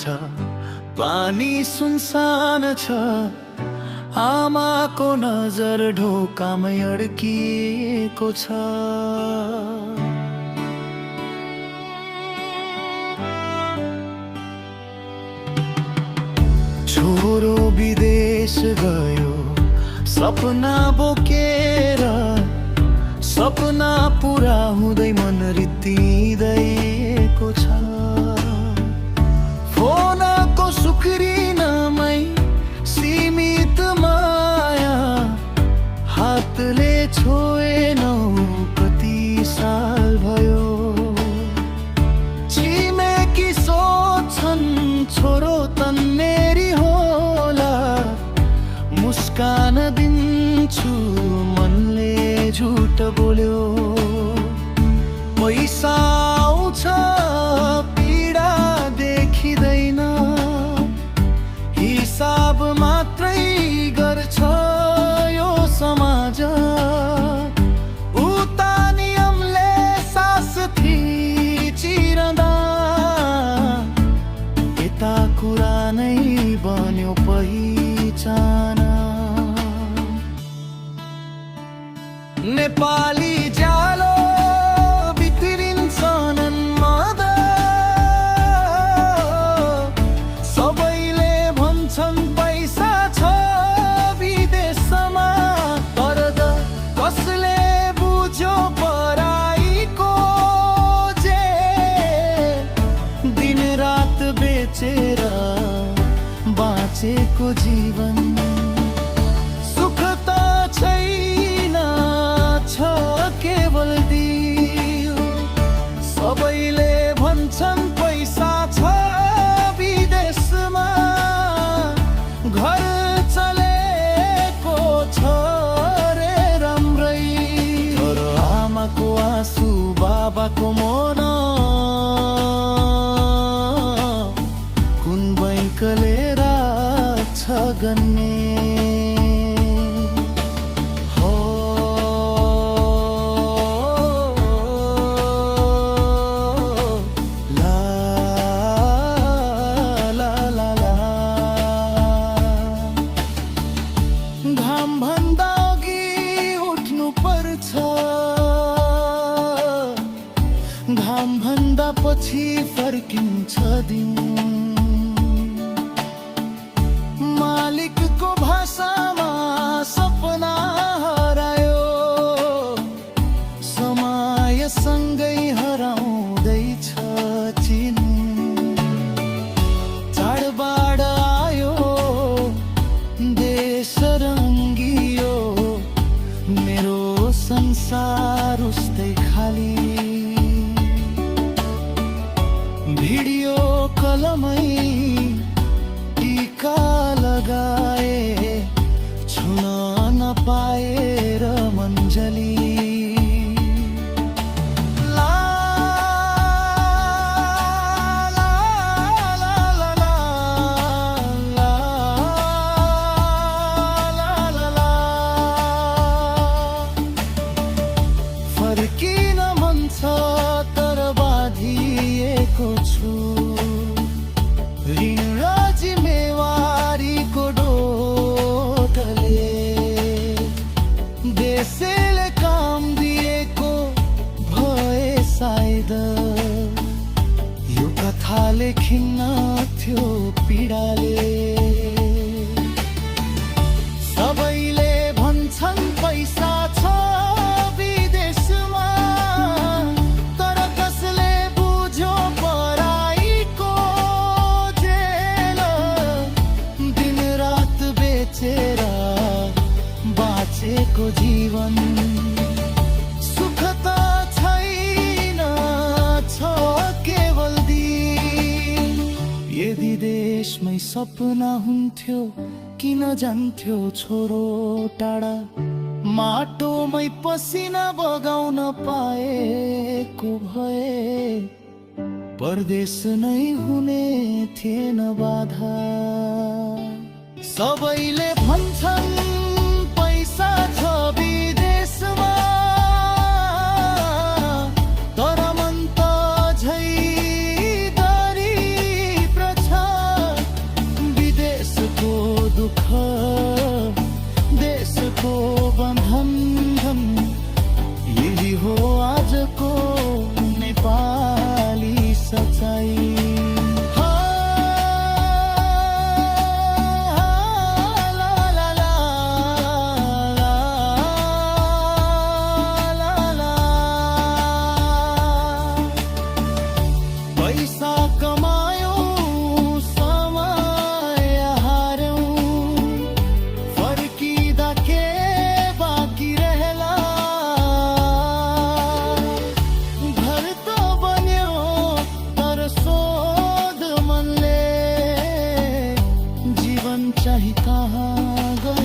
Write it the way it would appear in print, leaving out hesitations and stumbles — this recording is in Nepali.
छ, पानी सुनसान छ, आमाको नजर ढोकामै अड्किएको छ। छोरो विदेश गयो सपना बोकेर, सपना पुरा हुँदै मन रित्तिँदैको छ। फोनको सुक्रिनमै सीमित माया, हातले छोएनौ कति साल भयो। छिमेकी सोच्छन् छोरो तन्नेरी होला, मुस्कान दिन्छु मनले झुट बोल्यो। पैसा आउँछ पीडा देखिँदैन, हिसाब मात्रै गर्छ यो समाज। उता नियमले सास थिचिरहँदा, यता कुरा नै बन्यो पहिचान। नेपाली जालो बिग्रिन्छन् मद, सबैले भन्छन् पैसा छ विदेशमा। तर कसले बुझ्यो पराईको जे, दिन रात बेचेर बाँचेको जीवन। सुख त छैन छ केवल दियो, सबैले भन्छन् पैसा छ विदेशमा। घर चलेको छ रे राम्रै, तर आमाको आँसु बाबाको मन, कुन बैंकले राख्छ गन्ने। घाम भन्दा अघि उठ्नु पर्छ, घाम भन्दा पछि फर्किन्छ दिन। मालिकको भाषामा सपना हरायो, समयसँगै हराउँदैछ चिन। चाडबाड आयो देश रङ्गियो, मेरो संसार उस्तै खाली। भिडियो कलमै टीका लगाए, छुन नपाएर मञ्जली। फर्किन मन छ तर बाधिएको छु, ऋण र जिम्मेवारीको डोटले। देशले काम दिएको भए सायद, यो कथाले खिन्न थियो पीडाले। सबैले भन्छन् पैसा छ विदेशमा, तर कसले बुझ्यो पराईको जेल। दिन रात बेचेर बाँचेको जीवन। सुख त छैन छ केवल दिन। यदि देशमै सपना हुन्थ्यो किन जान्थ्यो छोरो टाढा। माटोमै पसिना बगाउन पाएको भए परदेश नै हुने थिएन बाधा। सबैले भन्छन् पैसा छ विदेशमा, तर मन त झै दरिद्र छ। कहाँ गयो